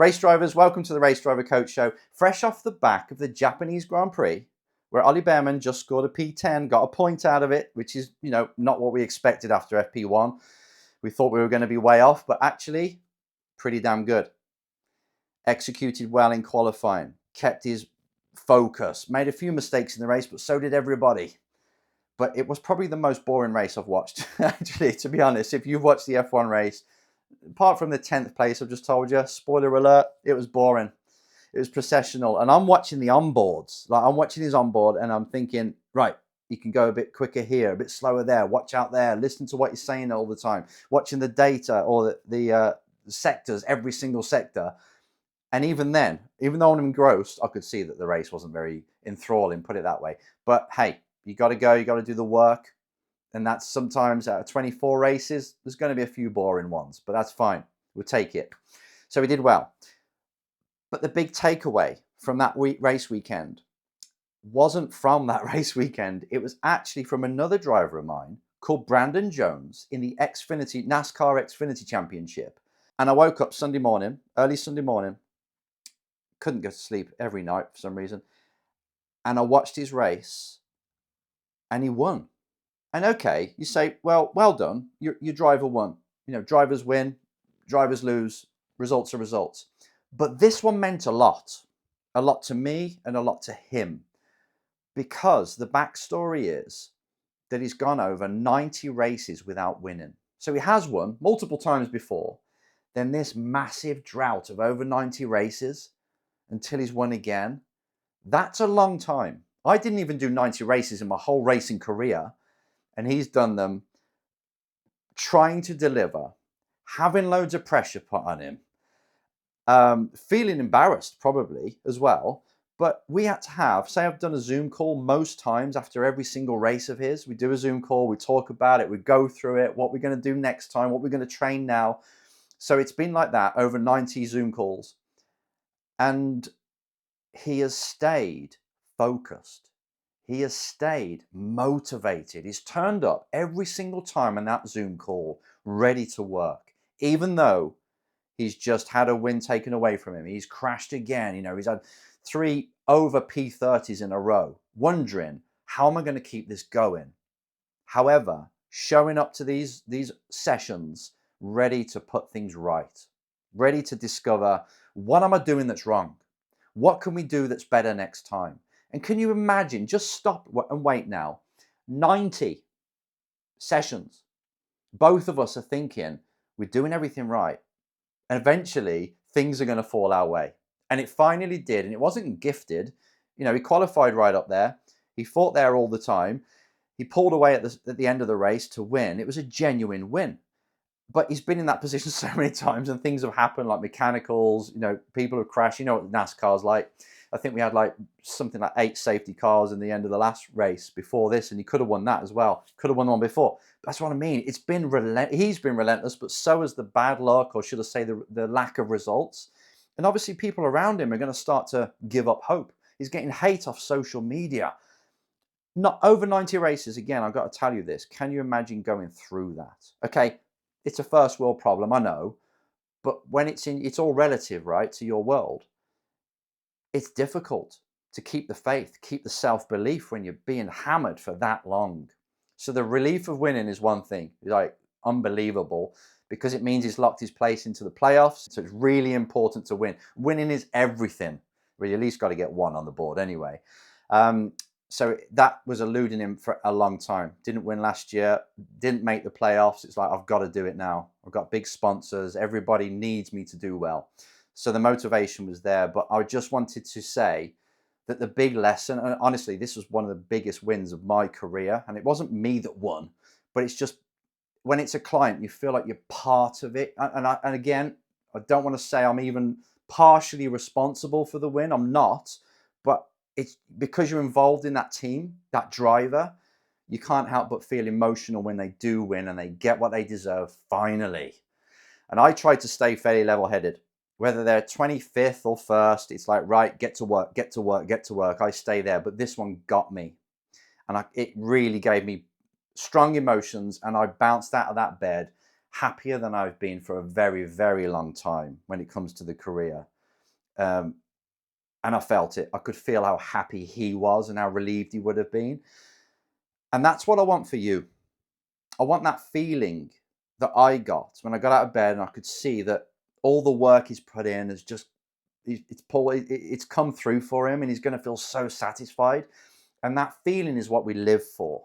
Race drivers, welcome to the Race Driver Coach Show. Fresh off the back of the Japanese Grand Prix, where Ollie Behrman just scored a P10, got a point out of it, which is, not what we expected after FP1. We thought we were going to be way off, but actually, pretty damn good. Executed well in qualifying, kept his focus, made a few mistakes in the race, but so did everybody. But it was probably the most boring race I've watched, actually, to be honest. If you've watched the F1 race, apart from the 10th place I've just told you, spoiler alert, it was boring. It was processional. And I'm watching the onboards. I'm watching his onboard and I'm thinking, right, you can go a bit quicker here, a bit slower there, watch out there, listen to what you're saying all the time, watching the data or the sectors, every single sector. And even then, even though I'm engrossed, I could see that the race wasn't very enthralling, put it that way. But hey, you got to go, you got to do the work. And that's sometimes out of 24 races, there's going to be a few boring ones, but that's fine. We'll take it. So we did well. But the big takeaway from that race weekend wasn't from that race weekend. It was actually from another driver of mine called Brandon Jones in the NASCAR Xfinity Championship. And I woke up Sunday morning, early Sunday morning, couldn't go to sleep every night for some reason. And I watched his race and he won. And okay, you say, well done. Your driver won. Drivers win, drivers lose, results are results. But this one meant a lot to me and a lot to him, because the backstory is that he's gone over 90 races without winning. So he has won multiple times before, then this massive drought of over 90 races until he's won again. That's a long time. I didn't even do 90 races in my whole racing career. And he's done them trying to deliver, having loads of pressure put on him, feeling embarrassed probably as well. But we had to I've done a Zoom call most times after every single race of his. We do a Zoom call, we talk about it, we go through it, what we're going to do next time, what we're going to train now. So it's been like that, over 90 Zoom calls. And he has stayed focused. He has stayed motivated. He's turned up every single time in that Zoom call, ready to work, even though he's just had a win taken away from him. He's crashed again. He's had 3 over P30s in a row, wondering, how am I going to keep this going? However, showing up to these sessions, ready to put things right, ready to discover, what am I doing that's wrong? What can we do that's better next time? And can you imagine, just stop and wait now, 90 sessions. Both of us are thinking we're doing everything right. And eventually things are going to fall our way. And it finally did. And it wasn't gifted. He qualified right up there. He fought there all the time. He pulled away at the end of the race to win. It was a genuine win. But he's been in that position so many times and things have happened, like mechanicals, people have crashed. You know what NASCAR's like. I think we had something like 8 safety cars in the end of the last race before this, and he could have won that as well. Could have won one before. That's what I mean. It's been he's been relentless, but so is the bad luck, or should I say the lack of results. And obviously people around him are going to start to give up hope. He's getting hate off social media. Not over 90 races. Again, I've got to tell you this. Can you imagine going through that? Okay, it's a first world problem, I know, but when it's all relative, right, to your world. It's difficult to keep the faith, keep the self-belief when you're being hammered for that long. So the relief of winning is one thing, unbelievable, because it means he's locked his place into the playoffs. So it's really important to win. Winning is everything. Well, you at least got to get one on the board anyway. So that was eluding him for a long time. Didn't win last year, didn't make the playoffs. It's like, I've got to do it now. I've got big sponsors. Everybody needs me to do well. So the motivation was there, but I just wanted to say that the big lesson, and honestly, this was one of the biggest wins of my career, and it wasn't me that won, but it's just, when it's a client, you feel like you're part of it. And again, I don't want to say I'm even partially responsible for the win. I'm not, but it's because you're involved in that team, that driver, you can't help but feel emotional when they do win and they get what they deserve finally. And I try to stay fairly level-headed. Whether they're 25th or 1st, it's like, right, get to work, get to work, get to work. I stay there. But this one got me. And it really gave me strong emotions. And I bounced out of that bed happier than I've been for a very, very long time when it comes to the career. Um, and I felt it. I could feel how happy he was and how relieved he would have been. And that's what I want for you. I want that feeling that I got when I got out of bed and I could see that all the work he's put in is just, it's come through for him, and he's going to feel so satisfied. And that feeling is what we live for.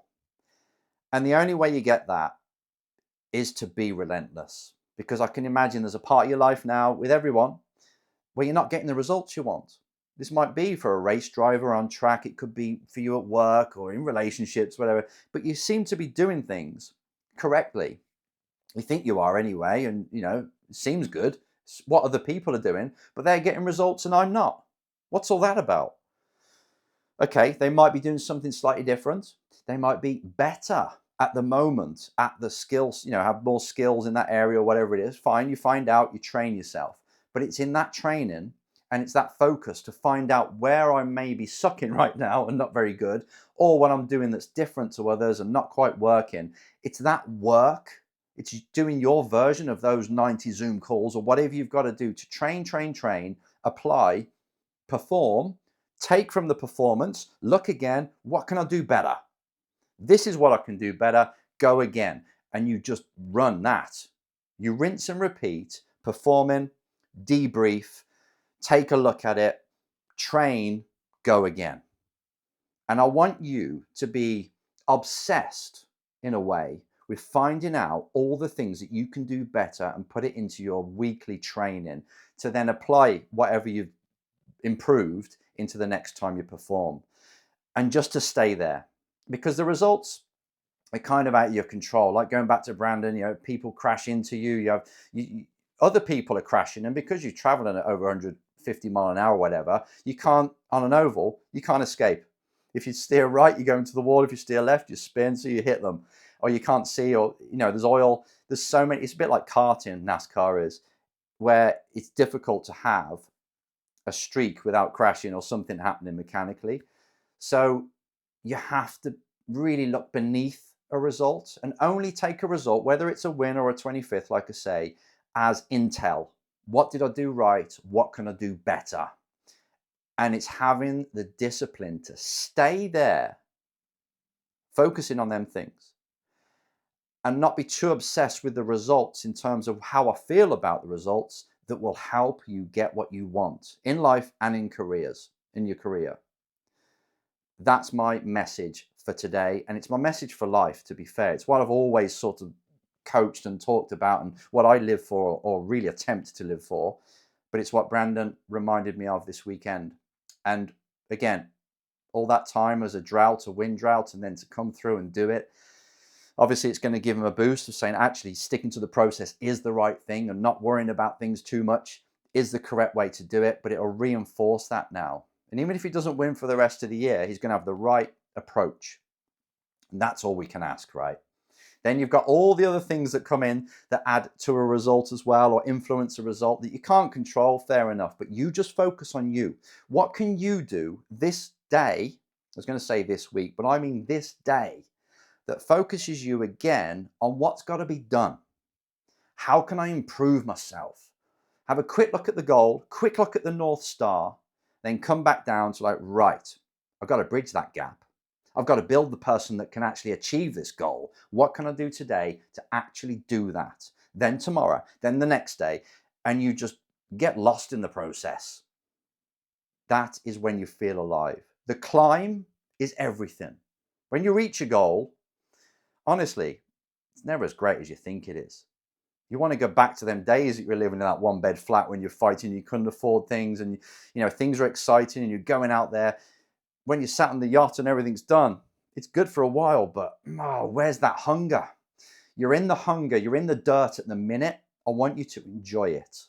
And the only way you get that is to be relentless. Because I can imagine there's a part of your life now with everyone where you're not getting the results you want. This might be for a race driver on track. It could be for you at work or in relationships, whatever. But you seem to be doing things correctly. You think you are anyway, and it seems good. It's what other people are doing, but they're getting results and I'm not. What's all that about? Okay, they might be doing something slightly different. They might be better at the moment at the skills, have more skills in that area or whatever it is. Fine, you find out, you train yourself. But it's in that training and it's that focus to find out where I may be sucking right now and not very good, or what I'm doing that's different to others and not quite working. It's that work. It's doing your version of those 90 Zoom calls or whatever you've got to do to train, apply, perform, take from the performance, look again, what can I do better? This is what I can do better, go again. And you just run that. You rinse and repeat, performing, debrief, take a look at it, train, go again. And I want you to be obsessed in a way with finding out all the things that you can do better and put it into your weekly training to then apply whatever you've improved into the next time you perform. And just to stay there, because the results are kind of out of your control. Like going back to Brandon, people crash into you. Other people are crashing, and because you're traveling at over 150 mile an hour or whatever, you can't, on an oval, you can't escape. If you steer right, you go into the wall. If you steer left, you spin, so you hit them. Or you can't see, or there's oil. There's so many. It's a bit like karting, NASCAR is, where it's difficult to have a streak without crashing or something happening mechanically. So you have to really look beneath a result and only take a result, whether it's a win or a 25th, like I say, as intel. What did I do right? What can I do better? And it's having the discipline to stay there, focusing on them things, and not be too obsessed with the results in terms of how I feel about the results that will help you get what you want in life and in your career. That's my message for today. And it's my message for life, to be fair. It's what I've always sort of coached and talked about and what I live for, or really attempt to live for. But it's what Brandon reminded me of this weekend. And again, all that time as a wind drought, and then to come through and do it. Obviously, it's going to give him a boost of saying, actually, sticking to the process is the right thing, and not worrying about things too much is the correct way to do it. But it'll reinforce that now. And even if he doesn't win for the rest of the year, he's going to have the right approach. And that's all we can ask, right? Then you've got all the other things that come in that add to a result as well, or influence a result that you can't control, fair enough. But you just focus on you. What can you do this day? I was going to say this week, but I mean this day, that focuses you again on what's got to be done. How can I improve myself? Have a quick look at the goal, quick look at the North Star, then come back down to right, I've got to bridge that gap. I've got to build the person that can actually achieve this goal. What can I do today to actually do that? Then tomorrow, then the next day, and you just get lost in the process. That is when you feel alive. The climb is everything. When you reach a goal, honestly, it's never as great as you think it is. You want to go back to them days that you were living in that one bed flat when you're fighting, you couldn't afford things, and things are exciting and you're going out there. When you sat on the yacht and everything's done, it's good for a while, but where's that hunger? You're in the hunger, you're in the dirt at the minute. I want you to enjoy it.